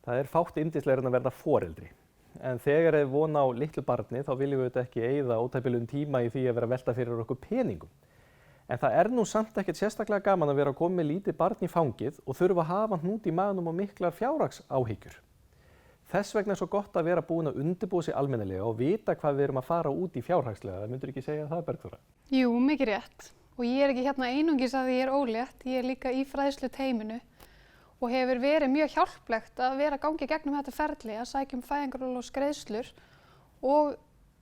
Það fátt yndislegra en að verða foreldri. En þegar von á litlu barni þá viljum við þetta ekki eyða ótæpilegum tíma í því að vera að velta fyrir okkur peningum. En það nú samt ekkert sérstaklega gaman að vera að koma með lítið barn í fangið og þurfa að hafa hnút í maganum og miklar fjárhagsáhyggjur. Þess vegna svo gott að vera búin að undirbúa sig almennilega og vita hvað við erum að fara út í fjárhagslega. Myndirðu ekki segja það, Bergþóra? Jú, mikið rétt. Og ég ekki hérna einungis að ég ólétt, ég líka í fræðsluteyminu og hefur verið mjög hjálplegt að vera að gangi gegnum þetta ferli, að sækja fæðingarorlofsgreiðslur og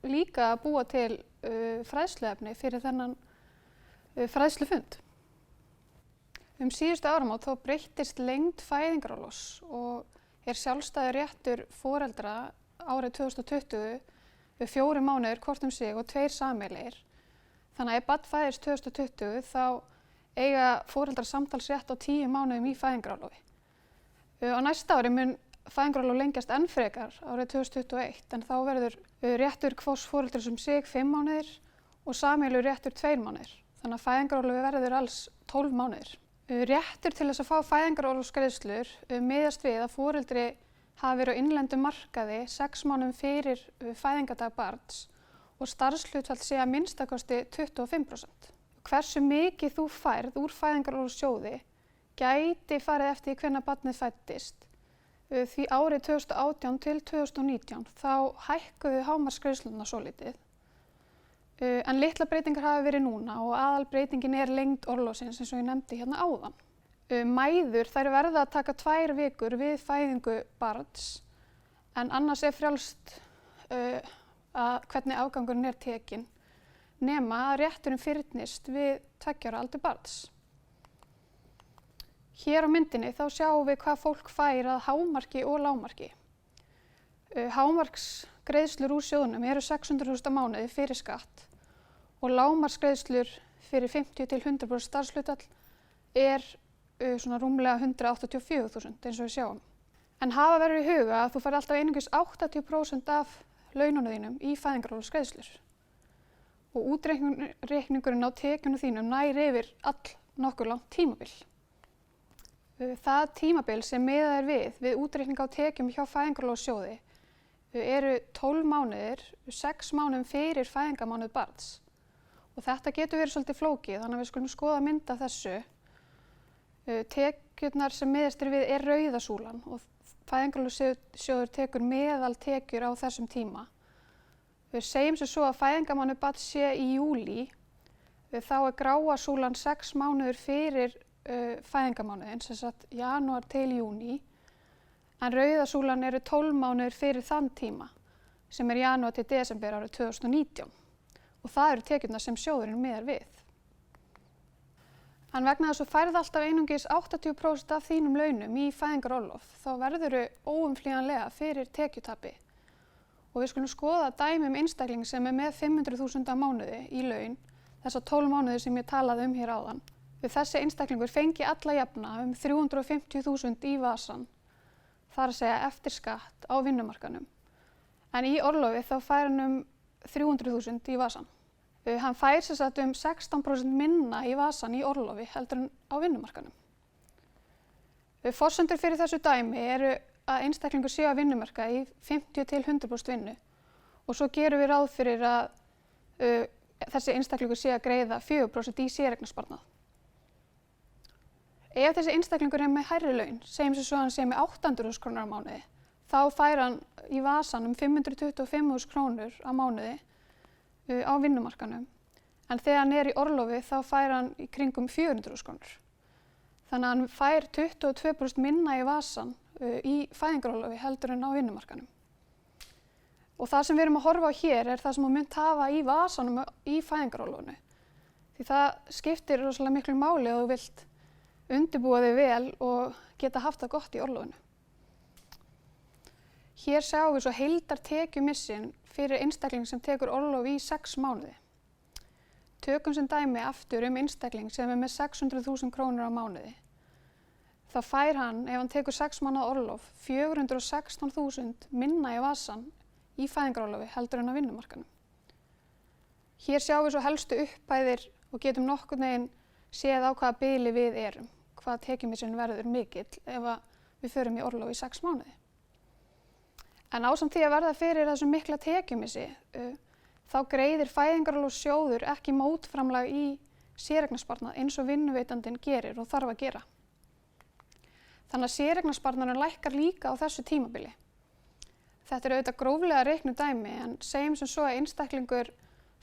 líka að búa til fræðsluefni fyrir þennan fræðslufund. Síðustu áramót þá breyttist lengd fæðingarorlofs og sjálfstæður réttur foreldra árið 2020 4 mánuðir hvort sig og 2 sameiginlegir. Þannig að ef barn fæðist 2020 þá eiga foreldrar samtals rétt á 10 mánuðum í fæðingarorlofi. Á næsta ári mun fæðingarorlof lengjast enn frekar árið 2021 en þá verður réttur hvors foreldris sig 5 mánuðir og sameiginlegur réttur 2 mánuðir. Þannig að fæðingarorlofi verður alls 12 mánuðir. Réttur til þess að fá fæðingarorlofsgreiðslur miðast við að foreldri hafi verið á innlendum markaði 6 mánuðum fyrir fæðingardag barns og starfshlutfall sé að minnstakosti 25%. Hversu mikið þú færð úr fæðingarorlofssjóði gæti farið eftir hvenær barnið fæddist. Því árið 2018 til 2019 þá hækkuðu hámarksgreiðslurnar svolítið. En litlar breytingar hafa verið núna og aðalbreytingin lengd orlofsins eins og ég nefndi hérna áðan. Mæður þær verða að taka 2 vikur við fæðingu barns en annars frjálst hvernig afgangurinn tekin nema að rétturinn fyrnist við 2 ára aldur barns. Hér á myndinni þá sjáum við hvað fólk fær að hámarki og lágmarki. Hámarksgreiðslur úr sjóðnum 600.000 á mánuði fyrir skatt og lágmarksgreiðslur fyrir 50 til 100% starfshlutfall svona rúmlega 184.000 eins og við sjáum. En hafa verður í huga að þú fær alltaf einungis 80% af laununum þínum í fæðingarorlofsgreiðslur. Og útreikningurinn á tekjunum þínum nær yfir nokkuð langt tímabil. Það tímabil sem miðað við útreikning á tekjum hjá fæðingarorlofssjóði eru 12 mánuðir, 6 mánuðum fyrir fæðingarmánuð barns. Og þetta getur verið svolítið flókið, þannig að við skulum skoða mynd af þessu. Tekjurnar sem miðast við rauða súlan og fæðingarorlofssjóður tekur meðaltekjur á þessum tíma. Við segjum sem svo að fæðingarmánuð barns sé í júlí, þá gráa súlan 6 mánuður fyrir fæðingarmánuðinn, sem sagt janúar til júní, en rauða súlan eru 12 mánuður fyrir þann tíma, sem janúar til desember árið 2019. Og það eru tekjurnar sem sjóðurinn miðar við. En vegna þess að þú færð alltaf einungis 80% af þínum launum í fæðingarorlof, þá verðurðu óumflýjanlega fyrir tekjutapi. Og við skulum skoða dæmi einstakling sem með 500.000 á mánuði í laun, þessa 12 mánuði sem ég talaði hér áðan. Þessi einstaklingur fengi alla jafna 350.000 í vasann, þar að segja eftir skatt á vinnumarkaðnum. En í orlofi þá fær hann 300.000 í vasann. Hann fær sem sagt 16% minna í vasann í orlofi heldur en á vinnumarkaðnum. Forsendur fyrir þessu dæmi eru að einstaklingur sé á vinnumarkaði í 50 til 100% vinnu og svo gerum við ráð fyrir að þessi einstaklingur sé að greiða 4% í séreignarsparnað. Ef þessi einstaklingur með hærri laun, segjum sem svo hann sé með 800.000 krónur á mánuði, þá fær hann í vasann 525.000 krónur á mánuði á vinnumarkaðnum. En þegar hann í orlofi þá fær hann í kringum 400.000 krónur. Þannig að hann fær 22% minna í vasann í fæðingarorlofi heldur en á vinnumarkaðnum. Og það sem við erum að horfa á hér það sem þú munt hafa í vasanum í fæðingarorlofinu. Því það skiptir rosalega miklu máli að þú vilt undirbúa þig vel og geta haft það gott í orlofinu. Hér sjáum við svo heildartekjumissin fyrir einstakling sem tekur orlof í 6 mánuði. Tökum sem dæmi aftur einstakling sem með 600.000 krónur á mánuði. Þá fær hann, ef hann tekur 6 mánaða orlof, 416.000 minna í vasann í fæðingarorlofi heldur en á vinnumarkaðnum. Hér sjáum við svo helstu upphæðir og getum nokkurn veginn séð á hvaða bili við erum, hvað tekjumissinn verður mikill ef við förum í orlof í 6 mánuði. En ásamt því að verða fyrir þessum mikla tekjumissi, þá greiðir Fæðingarorlofssjóður ekki mótframlag í séreignarsparnað eins og vinnuveitandinn gerir og þarf að gera. Þannig að séreignarsparnaðurinn lækkar líka á þessu tímabili. Þetta er auðvitað gróflega reiknuð dæmi, en segjum sem svo að einstaklingur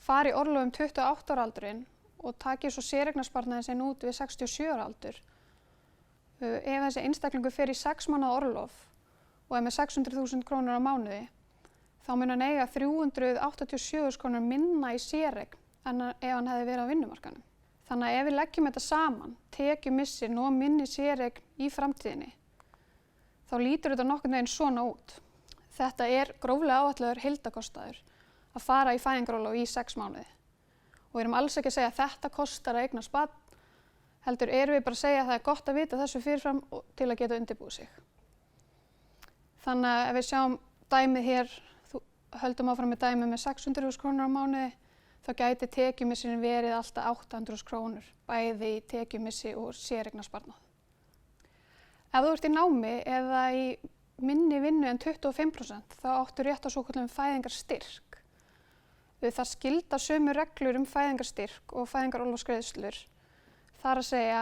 fari í orlof 28 ára aldurinn og taki svo séreignarsparnaðinn sinn út við 67 ára aldur. Ef þessi einstaklingur fer í 6 mánaða orlof og er með 600.000 krónur á mánuði, þá mun hann eiga 387.000 krónur minna í séreign en ef hann hefði verið á vinnumarkaðnum. Þannig að ef við leggjum þetta saman, tekjumissin og minni séreign í framtíðinni, þá lítur þetta nokkurn veginn svona út. Þetta er gróflega áætlaður heildarkostnaður að fara í fæðingarorlof í 6 mánuði. Og við erum alls ekki að segja að þetta kostar að eignast barn, heldur erum við bara að segja að það er gott að vita þessu fyrirfram til að geta undirbúið sig. Þannig að ef við sjáum dæmið hér, höldum áfram með dæmið með 600.000 krónur á mánuði, þá gæti tekjumissin verið alltaf 800.000 krónur, bæði í tekjumissi og séreignarsparnað. Ef þú ert í námi eða í minni vinnu en 25%, þá áttu rétt á svokölluðum fæðingarstyrk. Það skilda sömu reglur fæðingarstyrk og fæðingarorlofsgreiðslur. Það er að segja,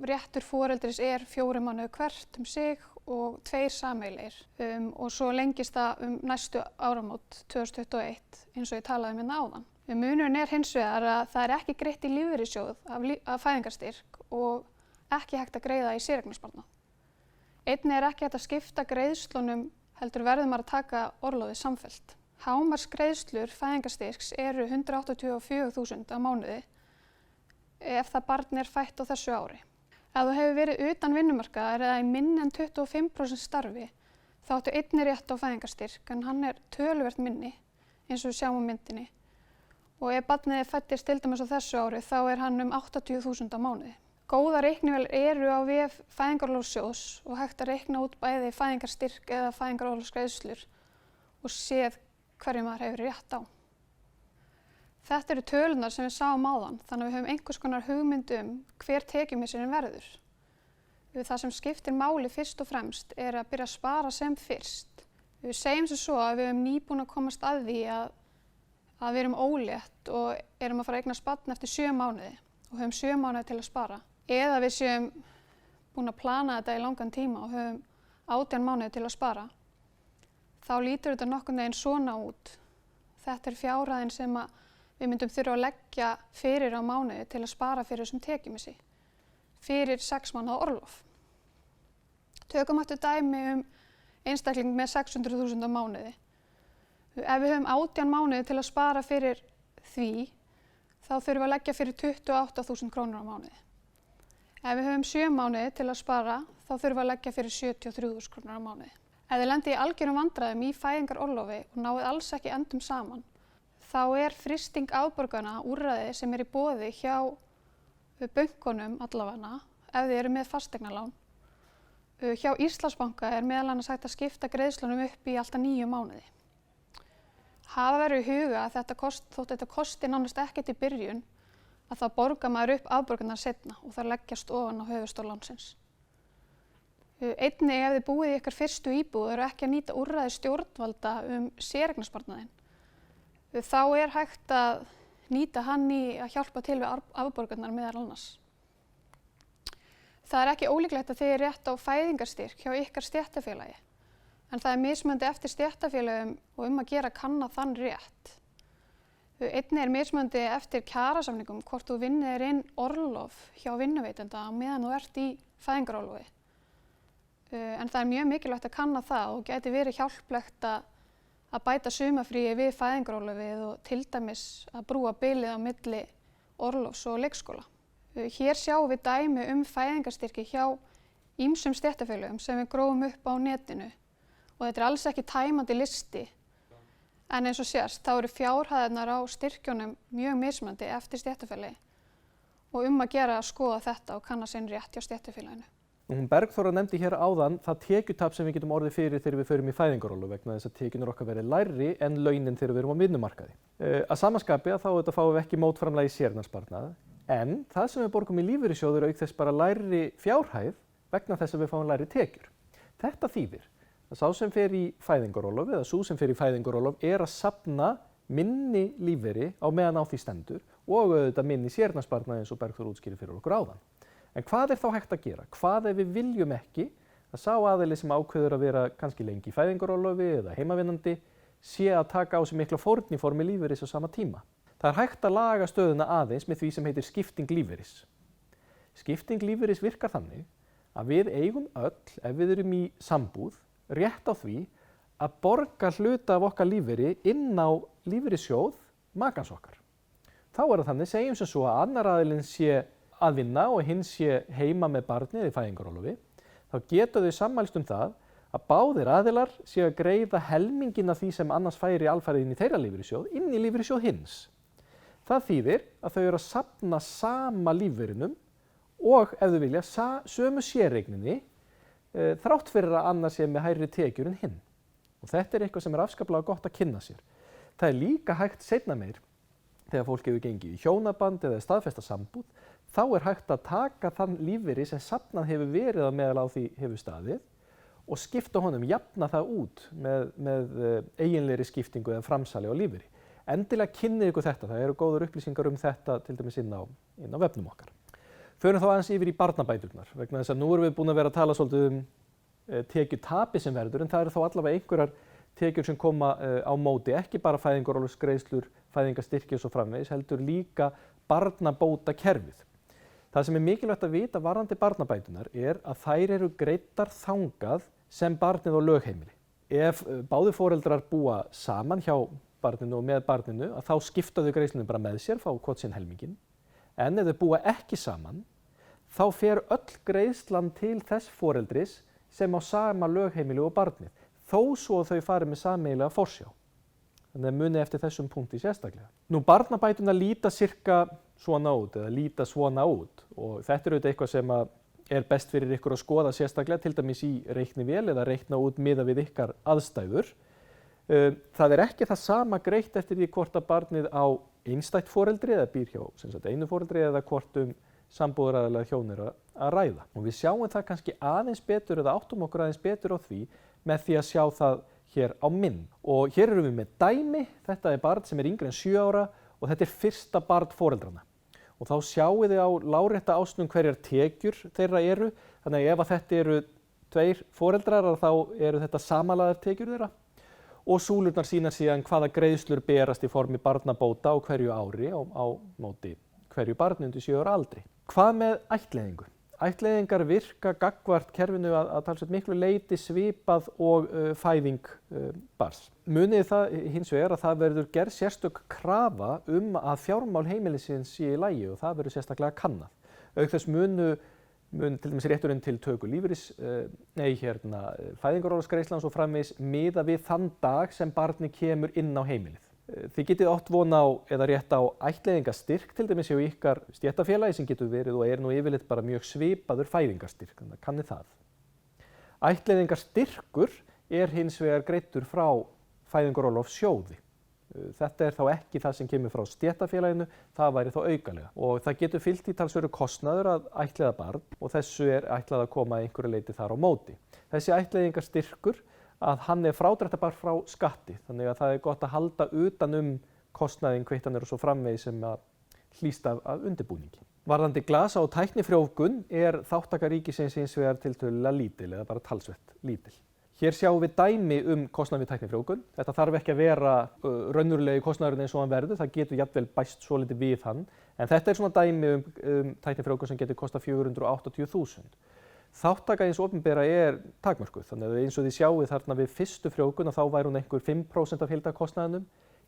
réttur foreldris er 4 mánuði hvert sig og 2 sameiginlegir. Og svo lengist það næstu áramót 2021, eins og ég talaði hérna áðan. Munurinn er hins vegar að það er ekki greitt í lífeyrissjóð af fæðingarstyrk og ekki hægt að greiða í séreignarsparnað. Einnig er ekki hægt að skipta greiðslunum, heldur verður maður að taka orlofið samfellt. Hámarksgreiðslur fæðingarstyrks eru 184.000 á mánuði ef það barn er fætt á þessu ári. Ef þú hefur verið utan vinnumarkaðar eða í minni en 25% starfi, þá áttu einnig rétt á fæðingarstyrk, en hann er töluvert minni, eins og við sjáum á myndinni. Og ef barnið fættist til dæmis á þessu ári, þá er hann 80.000 á mánuði. Góðar reiknivélar eru á vef Fæðingarorlofssjóðs og hægt að reikna út bæði fæðingarstyrk eða fæðingarorlofsgreiðslur og séð hverju maður hefur rétt á. Þetta eru tölunar sem við sáum áðan, þannig að við höfum einhvers konar hugmynd hver tekjumissirinn verður. Það sem skiptir máli fyrst og fremst er að byrja að spara sem fyrst. Við segjum sem svo að við höfum nýbúin að komast að því að við erum ólétt og erum að fara að eignast barn eftir 7 mánuði og höfum 7 mánuði til að spara. Eða við séum búin að plana þetta í langan tíma og höfum 18 mánuði til að spara. Þá lítur þetta nokkurn veginn svona út. Þetta er fjárhæðin sem við myndum þurfa að leggja fyrir á mánuði til að spara fyrir þessum tekjumissi, fyrir 6 mánaða orlof. Tökum aftur dæmi einstakling með 600.000 á mánuði. Ef við höfum 18 mánuði til að spara fyrir því, þá þurfum við að leggja fyrir 28.000 krónur á mánuði. Ef við höfum 7 mánuði til að spara, þá þurfum við að leggja fyrir 73.000 krónur á mánuði. Ef þið lendið í algjörum vandræðum í fæðingarorlofi og náið alls ekki endum saman, þá er frysting afborgana úrræði sem er í boði hjá bönkunum allavega, ef þið eru með fasteignalán. Hjá Íslandsbanka er meðal annars hægt að skipta greiðslunum upp í alltaf 9 mánuði. Hafa verið í huga að þótt þetta kosti nánast ekkert í byrjun, að þá borgar maður upp afborganar seinna og það leggjast ofan á höfuðstól lánsins. Einnig ef þið búið í ykkar fyrstu íbúð og eru ekki að nýta úrræði stjórnvalda séreignarsparnaðinn, þá er hægt að nýta hann í að hjálpa til við afborgarnar meðal annars. Það er ekki ólíklegt að þið er rétt á fæðingarstyrk hjá ykkar stéttarfélagi, en það er mismunandi eftir stéttarfélögum og að gera kanna þann rétt. Einnig er mismunandi eftir kjarasamningum hvort þú vinnir inn orlof hjá vinnuveitanda á meðan þú ert í fæðingarorlofi. En það er mjög mikilvægt að kanna það og gæti verið hjálplegt að bæta sumarfríi við fæðingarorlofið og til dæmis að brúa bilið á milli orlofs og leikskóla. Hér sjáum við dæmi fæðingarstyrki hjá ýmsum stéttarfélögum sem við grófum upp á netinu og þetta er alls ekki tæmandi listi. En eins og sést, þá eru fjárhæðirnar á styrkjunum mjög mismunandi eftir stéttarfélagi og að gera að skoða þetta og kanna sinn rétt hjá stéttarfélaginu. Bergþóra nefndi hér áðan það tekjutap sem við getum orðið fyrir þegar við förum í fæðingarorlof vegna þess að tekjurnar okkar verið lægri en launin þegar við erum á vinnumarkaði. Að sama skapi þá fáum við ekki mótframlag í séreignarsparnað, en það sem við borgum í lífeyrissjóð auk þess bara lægri fjárhæð vegna þess að við fáum lægri tekjur. Þetta þýðir að sá sem fer í fæðingarorlof eða sú sem fer í fæðingarorlof að safna minni lífeyri á meðan á því stendur og auðvitað minni séreignarsparnað eins og Bergþór útskýrir fyrir okkur áðan. En hvað þá hægt að gera? Hvað ef við viljum ekki að sá aðili sem ákveður að vera kannski lengi í fæðingarorlofi eða heimavinnandi sé að taka á sig mikla fórn í formi lífeyris á sama tíma? Það hægt að laga stöðuna aðeins með því sem heitir skipting lífeyris. Skipting lífeyris virkar þannig að við eigum öll, ef við erum í sambúð, rétt á því að borga hluta af okkar lífeyri inn á lífeyrissjóð makans okkar. Þá það þannig, segjum sem svo að annar aðilinn sé að vinna og hinn sé heima með barnið í fæðingarorlofi, þá geta þau sammælst það að báðir aðilar séu að greiða helminginn af því sem annars færi alfarið inn í þeirra lífeyrissjóð, inn í lífeyrissjóð hins. Það þýðir að þau eru að safna sama lífeyrinum og ef þau vilja sömu séreigninni þrátt fyrir að annars sé með hærri tekjur en hinn. Og þetta eitthvað sem afskaplega gott að kynna sér. Það líka hægt seinna meir þegar fólk hefur gengið í hjónaband eða staðfesta sambúð, þá hægt að taka þann lífeyri sem safnað hefur verið að meðal á því hefur staðið og skipta honum, jafna það út með eiginlegri skiptingu eða framsali á lífeyri. Endilega kynnið ykkur þetta, það eru góðar upplýsingar þetta til dæmis inn á vefnum okkar. Förum þá aðeins yfir í barnabæturnar, vegna þess að nú erum við búin að vera að tala svolítið tekjutapi sem verður, en það eru þá allavega einhverjar tekjur sem koma á móti, ekki bara fæðingarorlofsgreiðslur, fæðingarstyrki og svo framvegis, heldur líka barnabótakerfið. Það sem mikilvægt að vita varðandi barnabæturnar að þær eru greiddar þangað sem barnið á lögheimili. Ef báðir foreldrar búa saman hjá barninu og með barninu, að þá skipta þau greiðslunum bara með sér, fá hvort sinn helminginn. En ef þau búa ekki saman, þá fer öll greiðslan til þess foreldris sem á sama lögheimili og barnið, þó svo þau fari með sameiginlega forsjá. Þannig að muni eftir þessum punkti sérstaklega. Nú, barnabæturnar líta sirka svona út eða líta svona út og þetta auðvitað eitthvað sem best fyrir ykkur að skoða sérstaklega, til dæmis í reiknivél eða reikna út miðað við ykkar aðstæður. Það ekki það sama greitt eftir því hvort að barnið á einstætt foreldri eða býr hjá einu foreldri eða hvort sambúðaraðilega hjón að ræða. Og við sjáum það kannski aðeins betur eða áttum okkur aðeins betur á því með því að sjá það hér á mynd. Og hér erum við með dæmi, þetta barn sem yngri en 7 ára og þetta fyrsta barn foreldrana. Og þá sjáum við á lárétta ásnum hverjar tekjur þeirra eru, þannig að ef þetta eru 2 foreldrar þá eru þetta samanlagðar tekjur þeirra. Og súlurnar sýna síðan hvaða greiðslur berast í formi barnabóta á hverju ári á móti hverju barni undir 7 ára aldri. Hvað með ættleiðingu? Ættleiðingar virka gagnvart kerfinu að talsvert miklu leyti svipað og fæðing barns. Munið það hins vegar að það verður gerð sérstök krafa að fjármál heimilisins sé í lagi og það verður sérstaklega kannað. Auk þess mun til dæmis rétturinn til töku lífeyris, fæðingarorlofsgreiðslan og svo framvegis miða við þann dag sem barnið kemur inn á heimilið. Þið getið átt von á eða rétt á ættleiðingarstyrk, til dæmis hjá ykkar stéttarfélagi sem getur verið og nú yfirleitt bara mjög svipaður fæðingarstyrk, þannig að kannið það. Ættleiðingarstyrkur hins vegar greiddur frá fæðingarorlofssjóði. Þetta þá ekki það sem kemur frá stéttarfélaginu, það væri þá aukalega. Og það getur fylgt í talsverður kostnaður að ættleiða barn og þessu ætlað að koma að einhverju leyti þar á móti. Þessi ættleiðingarstyrkur að hann frádrættar frá skatti, þannig að það gott að halda utan kostnaðinn, kvittanir og svo framvegis sem hlýst af undirbúningi. Varðandi glasa- og tæknifrjóvgun þátttaka ríkisins hins vegar tiltölulega lítil eða bara talsvert lítil. Hér sjáum við dæmi kostnað við tæknifrjóvgun. Þetta þarf ekki að vera raunverulegi kostnaðurinn eins og hann verður, það getur jafnvel bæst svolítið við hann. En þetta svona dæmi tæknifrjóvgun sem getur kostað 480.000. Þátttaka hins opinbera takmörkuð, þannig að eins og þið sjáið þarna við fyrstu frjóvgun þá væri hún einhver 5% af heildarkostnaðinum,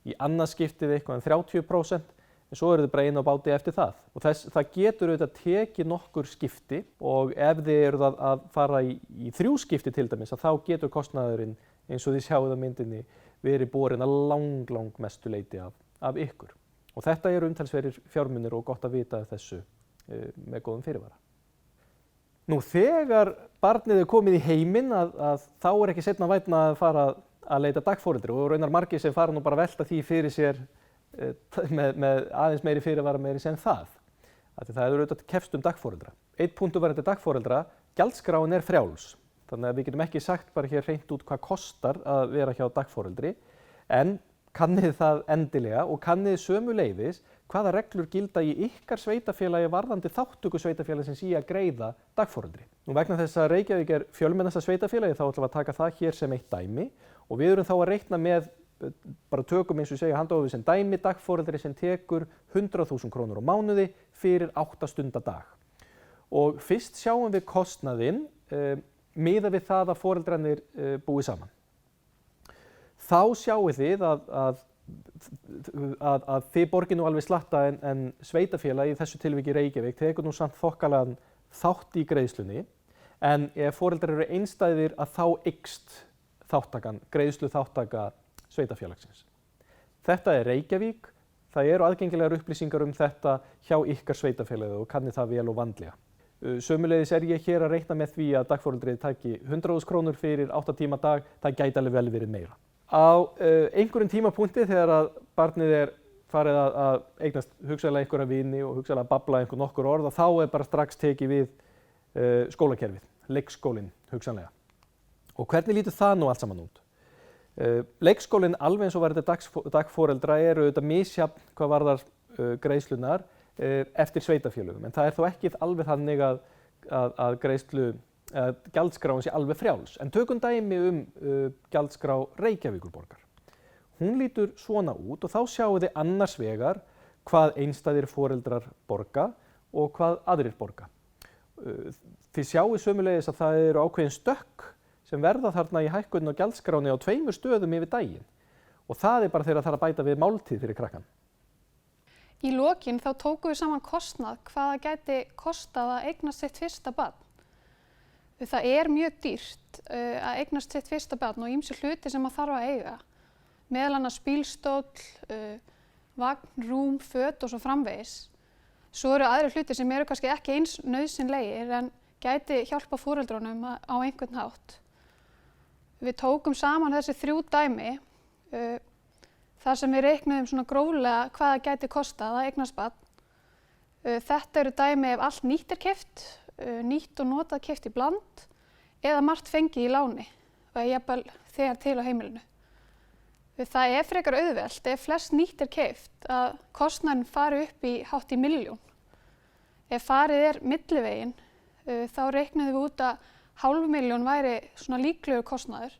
í annað skiptið eitthvað 30%, en svo þið bara einu á báti eftir það. Og það getur auðvitað tekið nokkur skipti og ef þið eruð að fara í 3 skipti til dæmis, þá getur kostnaðurinn, eins og þið sjáið á myndinni, verið borinn að lang mestu leyti af ykkur. Og þetta umtalsverðir fjármunir og gott að vita þessu með góðum fyrirvara. Nú, þegar barnið komið í heiminn þá ekki seinna vænna að fara að leita dagforeldri og raunar margir sem fara nú bara að velta því fyrir sér með aðeins meiri fyrirvara meiri sem það. Það auðvitað kefst dagforeldra. Einn punktur varðandi dagforeldra, gjaldskráin frjáls. Þannig að við getum ekki sagt bara hér hreint út hvað kostar að vera hjá dagforeldri, en kannið það endilega og kannið sömuleiðis hvaða reglur gilda í ykkar sveitafélagi varðandi þátttöku sveitafélagsins í að greiða dagforeldri. Nú vegna þess að Reykjavík er fjölmennasta sveitafélagi þá ætlum við að taka það hér sem eitt dæmi og við erum þá að reikna með, bara tökum eins og ég segja handahófið sem dæmi, dagforeldri sem tekur 100.000 krónur á mánuði fyrir 8 stunda dag. Og fyrst sjáum við kostnaðinn miðað við það að foreldrarnir búi saman. Þá sjáum þið að þið borgið nú alveg slatta en sveitafélagi, í þessu tilviki Reykjavík, tekur nú samt þokkalega þátt í greiðslunni, en ef foreldrar eru einstæðir að þá eykst greiðsluþáttaka sveitafélagsins. Þetta er Reykjavík, það eru aðgengilegar upplýsingar um þetta hjá ykkar sveitafélagi og kannið það vel og vandlega. Sömuleiðis er ég hér að reikna með því að dagforeldrið taki 100.000 krónur fyrir 8 tíma dag, það gæti alveg vel verið meira. Á einhverjum tímapunkti þegar að barnið er farið að eignast hugsanlega einhverja vini og hugsanlega babla einhver nokkur orð og þá er bara strax tekið við skólakerfið, leikskólinn hugsanlega. Og hvernig lítur það nú allt saman út? Leikskólinn alveg eins og verður dagforeldra eru auðvitað misjafn hvað varðar greiðslunar eftir sveitafélögum, en það er þó ekki alveg þannig að gjaldskráin sé alveg frjáls. En tökum dæmi gjaldskrá Reykjavíkurborgar. Hún lítur svona út og þá sjáum þið annars vegar hvað einstæðir foreldrar borga og hvað aðrir borga. Þið sjáum sömuleiðis að það eru ákveðin stökk sem verða þarna í hækkunin á gjaldskráni á 2 stöðum yfir daginn. Og það er bara þegar það þarf að bæta við máltíð fyrir krakkan. Í lokin þá tókum við saman kostnað hvað það gæti kostað að eignast sitt fyrsta barn. Það er mjög dýrt að eignast sitt fyrsta barn og ýmsir hluti sem maður þarf að eiga. Meðal annars bílstóll, vagn, rúm, föt og svo framvegis. Svo eru aðrir hluti sem eru kannski ekki eins nauðsynlegir en gæti hjálpa foreldrunum á einhvern hátt. Við tókum saman þessi 3 dæmi þar sem við reiknuðum svona gróflega hvað það gæti kostað að eignast barn. Þetta eru dæmi ef allt nýtt er keypt, nýtt og notað keypt í bland eða margt fengið í láni og jafnvel þegar til á heimilinu. Það er frekar auðvelt ef flest nýtt er keypt að kostnaðurinn fari upp í hátt í 1 milljón. Ef farið er millivegin þá reiknuðum við út að 500.000 væri svona líklegur kostnaður.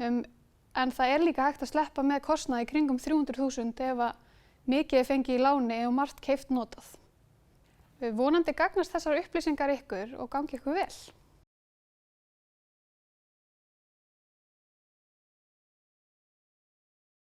En það er líka hægt að sleppa með kostnaði kringum 300.000 ef að mikið er fengið í láni og margt keypt notað. Vonandi gagnast þessar upplýsingar ykkur og gangi ykkur vel.